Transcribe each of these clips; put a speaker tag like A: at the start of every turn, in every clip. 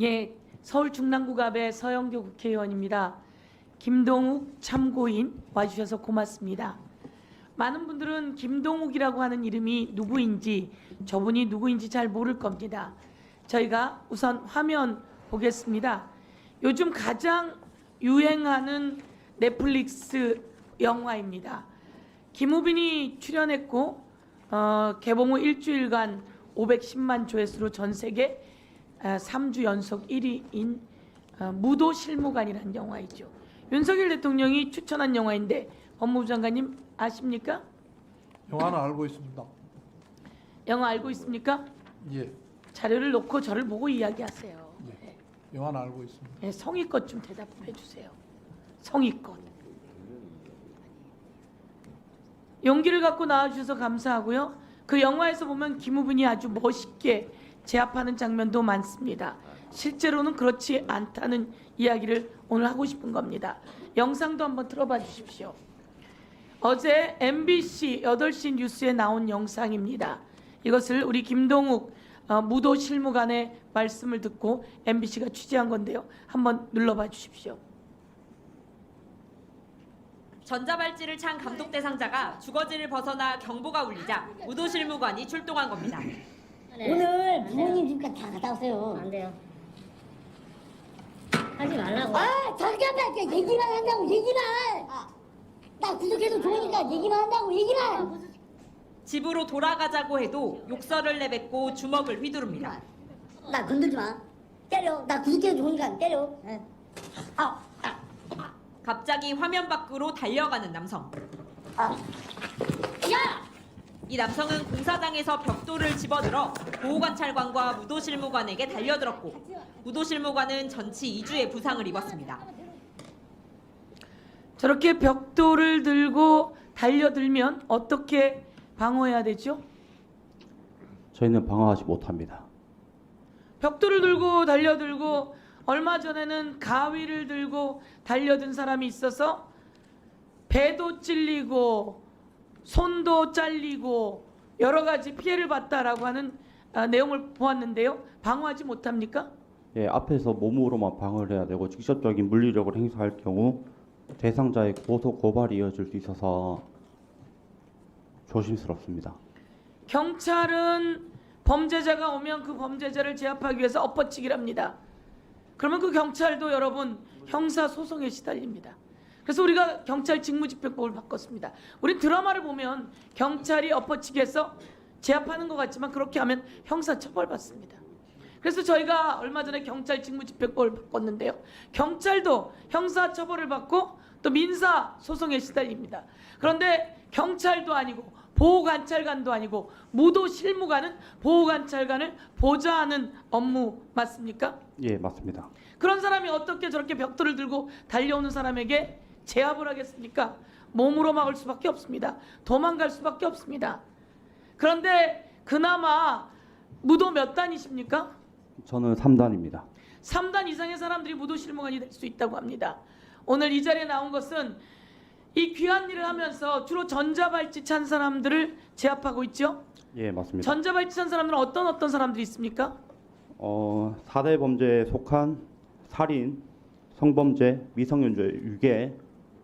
A: 예, 서울 중랑구갑의 서영교 국회의원입니다. 김동욱 참고인 와주셔서 고맙습니다. 많은 분들은 김동욱이라고 하는 이름이 누구인지, 저분이 누구인지 잘 모를 겁니다. 저희가 우선 화면 보겠습니다. 요즘 가장 유행하는 넷플릭스 영화입니다. 김우빈이 출연했고 개봉 후 일주일간 510만 조회수로 전 세계 3주 연속 1위인 무도실무관이라는 영화이죠. 윤석열 대통령이 추천한 영화인데 법무부 장관님 아십니까?
B: 영화는 알고 있습니다.
A: 영화 알고 있습니까?
B: 예,
A: 자료를 놓고 저를 보고 이야기하세요.
B: 예. 영화는 알고 있습니다.
A: 네, 성의껏 좀 대답해 주세요. 성의껏. 용기를 갖고 나와주셔서 감사하고요. 그 영화에서 보면 김우빈이 아주 멋있게 제압하는 장면도 많습니다. 실제로는 그렇지 않다는 이야기를 오늘 하고 싶은 겁니다. 영상도 한번 들어봐 주십시오. 어제 MBC 8시 뉴스에 나온 영상입니다. 이것을 우리 김동욱 무도실무관의 말씀을 듣고 MBC가 취재한 건데요. 한번 눌러봐 주십시오.
C: 전자발찌를 찬 감독 대상자가 주거지를 벗어나 경보가 울리자 무도실무관이 출동한 겁니다.
D: 오늘 부모님 집까지 다 갔다 오세요.
E: 안 돼요. 하지 말라고.
D: 아 잠깐만 얘기만 한다고 얘기만. 나 구속해도 좋으니까 얘기만 한다고 얘기만.
C: 집으로 돌아가자고 해도 욕설을 내뱉고 주먹을 휘두릅니다.
D: 나 건들지 마. 때려. 나 구속해도 좋으니까 때려.
C: 갑자기 화면 밖으로 달려가는 남성.
D: 야!
C: 이 남성은 공사장에서 벽돌을 집어들어 보호관찰관과 무도실무관에게 달려들었고 무도실무관은 전치 2주의 부상을 입었습니다.
A: 저렇게 벽돌을 들고 달려들면 어떻게 방어해야 되죠?
F: 저희는 방어하지 못합니다.
A: 벽돌을 들고 달려들고 얼마 전에는 가위를 들고 달려든 사람이 있어서 배도 찔리고 손도 잘리고 여러 가지 피해를 봤다라고 하는 내용을 보았는데요. 방어하지 못합니까?
F: 예, 앞에서 몸으로만 방어를 해야 되고 직접적인 물리력을 행사할 경우 대상자의 고소 고발이 이어질 수 있어서 조심스럽습니다.
A: 경찰은 범죄자가 오면 그 범죄자를 제압하기 위해서 엎어치기를 합니다. 그러면 그 경찰도 여러분 형사소송에 시달립니다. 그래서 우리가 경찰 직무집행법을 바꿨습니다. 우리 드라마를 보면 경찰이 엎어치기해서 제압하는 것 같지만 그렇게 하면 형사처벌받습니다. 그래서 저희가 얼마 전에 경찰 직무집행법을 바꿨는데요. 경찰도 형사처벌을 받고 또 민사소송에 시달립니다. 그런데 경찰도 아니고 보호관찰관도 아니고 무도실무관은 보호관찰관을 보좌하는 업무 맞습니까?
F: 예, 맞습니다.
A: 그런 사람이 어떻게 저렇게 벽돌을 들고 달려오는 사람에게 제압을 하겠습니까? 몸으로 막을 수밖에 없습니다. 도망갈 수밖에 없습니다. 그런데 그나마 무도 몇 단이십니까?
F: 저는 3단입니다.
A: 3단 이상의 사람들이 무도실무관이 될 수 있다고 합니다. 오늘 이 자리에 나온 것은 이 귀한 일을 하면서 주로 전자발찌 찬 사람들을 제압하고 있죠?
F: 예, 맞습니다.
A: 전자발찌 찬 사람들은 어떤 사람들이 있습니까?
F: 4대 범죄에 속한 살인, 성범죄, 미성년자 유괴,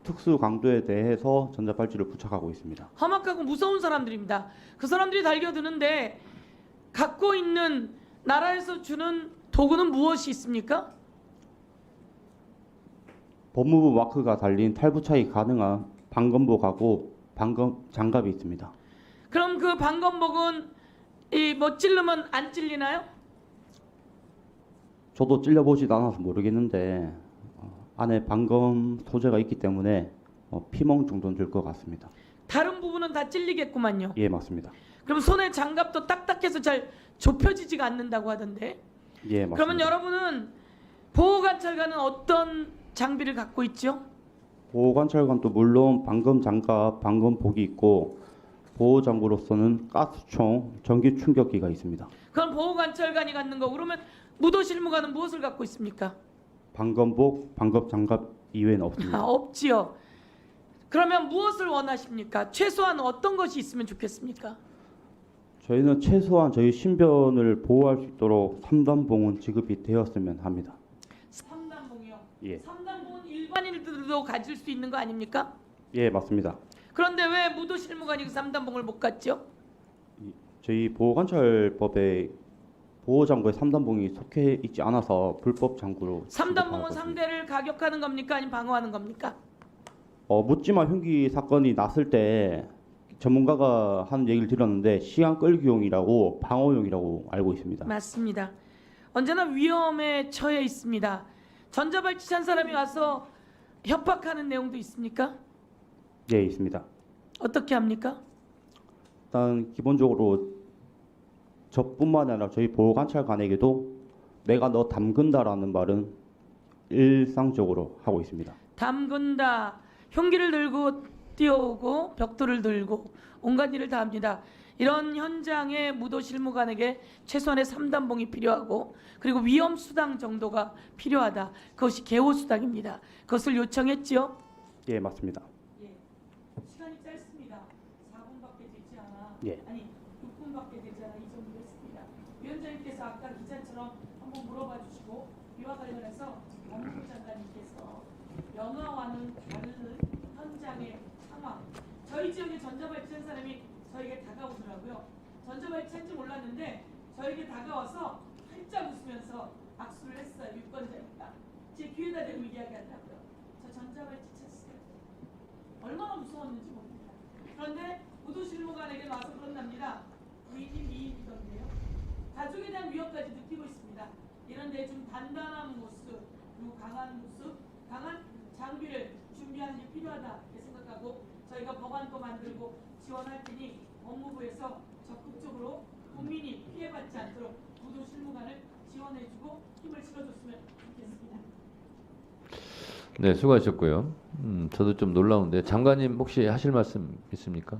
F: 특수 강도에 대해서 전자발찌를 부착하고 있습니다.
A: 험악하고 무서운 사람들입니다. 그 사람들이 달겨드는데 갖고 있는 나라에서 주는 도구는 무엇이 있습니까?
F: 법무부 마크가 달린 탈부착이 가능한 방검복하고 방검 장갑이 있습니다.
A: 그럼 그 방검복은 찌르면 안 찔리나요?
F: 저도 찔려보지도 않아서 모르겠는데 안에 방검 소재가 있기 때문에 피멍 정도는 들 것 같습니다.
A: 다른 부분은 다 찔리겠구만요.
F: 예, 맞습니다.
A: 그럼 손의 장갑도 딱딱해서 잘 좁혀지지가 않는다고 하던데.
F: 예, 맞습니다.
A: 그러면 여러분은 보호관찰관은 어떤 장비를 갖고 있죠?
F: 보호관찰관도 물론 방검 장갑, 방검복이 있고 보호장구로서는 가스총, 전기 충격기가 있습니다.
A: 그건 보호관찰관이 갖는 거. 그러면 무도실무관은 무엇을 갖고 있습니까?
F: 방검복, 방검 장갑 이외에는 없습니다.
A: 없지요. 그러면 무엇을 원하십니까? 최소한 어떤 것이 있으면 좋겠습니까?
F: 저희는 최소한 저희 신변을 보호할 수 있도록 3단봉은 지급이 되었으면 합니다.
A: 3단봉이요.
F: 예.
A: 3단봉은 일반인들도 가질 수 있는 거 아닙니까?
F: 예, 맞습니다.
A: 그런데 왜 무도 실무관이 그 3단봉을 못 갔죠?
F: 저희 보호관찰법에 보호장구에 3단봉이 속해 있지 않아서 불법 장구로
A: 3단봉은 상대를 가격하는 겁니까? 아니면 방어하는 겁니까?
F: 묻지마 흉기 사건이 났을 때 전문가가 한 얘기를 들었는데 시간 끌기용이라고 방어용이라고 알고 있습니다.
A: 맞습니다. 언제나 위험에 처해 있습니다. 전자발찌 찬 사람이 와서 협박하는 내용도 있습니까?
F: 예, 있습니다.
A: 어떻게 합니까?
F: 일단 기본적으로 저뿐만 아니라 저희 보호관찰관에게도 내가 너 담근다라는 말은 일상적으로 하고 있습니다.
A: 담근다. 흉기를 들고 뛰어오고 벽돌을 들고 온갖 일을 다 합니다. 이런 현장에 무도 실무관에게 최소한의 3단봉이 필요하고 그리고 위험 수당 정도가 필요하다. 그것이 개호 수당입니다. 그것을 요청했지요?
F: 예, 맞습니다.
A: 예. 시간이 짧습니다. 4분밖에 되지 않아.
F: 예.
A: 아니 6분밖에 되지 않아. 이 정도 했습니다. 위원장님께서 아까 기자처럼 한번 물어봐 주시고 이와 관련해서 법무부 장관님께서 영화와는 다른 현장의 상황. 저희 지역에 전자발찌 한 사람이 저에게 다가오더라고요. 전자발찌 한지 몰랐는데 저에게 다가와서 활짝 웃으면서 악수를 했어요. 유권자니까. 제 귀에다 대고 이야기하더라고요. 저 전자발찌 찼어요. 얼마나 무서웠는지 모릅니다. 그런데 무도실무관에게 와서 그런답니다. 부인이 미인이던데요. 가족에 대한 위협까지 느끼고 있습니다. 이런데 좀 단단한 모습, 그리고 강한 모습, 강한 장비를 준비하는 게 필요하다 이렇게 생각하고 저희가 법안도 만들고 지원할 테니 법무부에서 적극적으로 국민이 피해받지 않도록 무도실무관을 지원해주고 힘을 실어줬으면 좋겠습니다.
E: 네, 수고하셨고요. 저도 좀 놀라운데 장관님 혹시 하실 말씀 있습니까?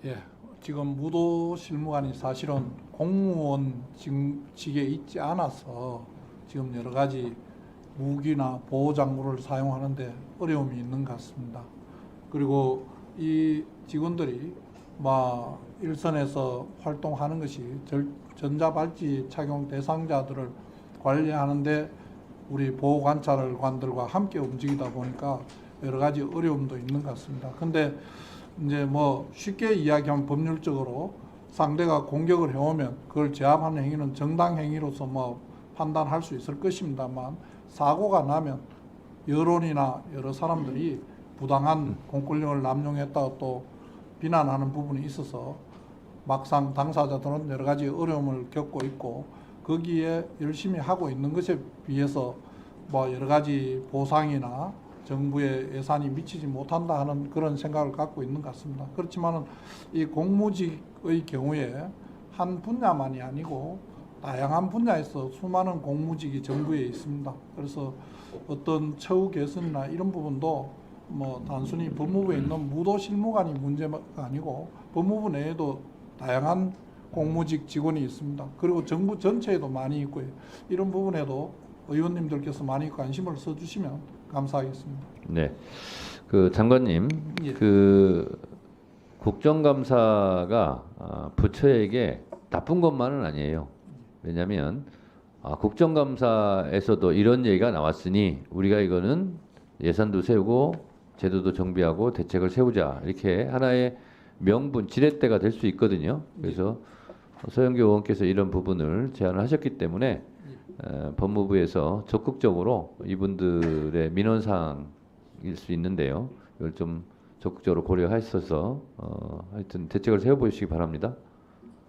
B: 예, 지금 무도 실무관이 사실은 공무원직에 있지 않아서 지금 여러 가지 무기나 보호장구를 사용하는데 어려움이 있는 것 같습니다. 그리고 이 직원들이 일선에서 활동하는 것이 전자발찌 착용 대상자들을 관리하는데 우리 보호관찰관들과 함께 움직이다 보니까 여러 가지 어려움도 있는 것 같습니다. 근데 이제 쉽게 이야기하면 법률적으로 상대가 공격을 해오면 그걸 제압하는 행위는 정당 행위로서 판단할 수 있을 것입니다만 사고가 나면 여론이나 여러 사람들이 부당한 공권력을 남용했다고 또 비난하는 부분이 있어서 막상 당사자들은 여러 가지 어려움을 겪고 있고 거기에 열심히 하고 있는 것에 비해서 여러 가지 보상이나 정부의 예산이 미치지 못한다 하는 그런 생각을 갖고 있는 것 같습니다. 그렇지만 이 공무직의 경우에 한 분야만이 아니고 다양한 분야에서 수많은 공무직이 정부에 있습니다. 그래서 어떤 처우 개선이나 이런 부분도 단순히 법무부에 있는 무도 실무관이 문제가 아니고 법무부 내에도 다양한 공무직 직원이 있습니다. 그리고 정부 전체에도 많이 있고요. 이런 부분에도 의원님들께서 많이 관심을 써주시면 감사하겠습니다.
E: 네, 그 장관님,
B: 예.
E: 그 국정감사가 부처에게 나쁜 것만은 아니에요. 왜냐하면 국정감사에서도 이런 얘기가 나왔으니 우리가 이거는 예산도 세우고 제도도 정비하고 대책을 세우자 이렇게 하나의 명분, 지렛대가 될 수 있거든요. 그래서 서영교 의원께서 이런 부분을 제안을 하셨기 때문에 법무부에서 적극적으로 이분들의 민원사항일 수 있는데요. 이걸 좀 적극적으로 고려하셔서 하여튼 대책을 세워보시기 바랍니다.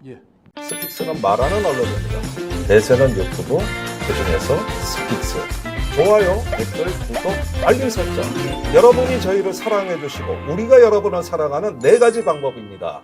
B: 예.
G: 스픽스는 말하는 언론입니다. 대세는 유튜브, 그중에서 스픽스. 좋아요, 댓글, 구독, 알림 설정. 여러분이 저희를 사랑해 주시고 우리가 여러분을 사랑하는 4가지 방법입니다.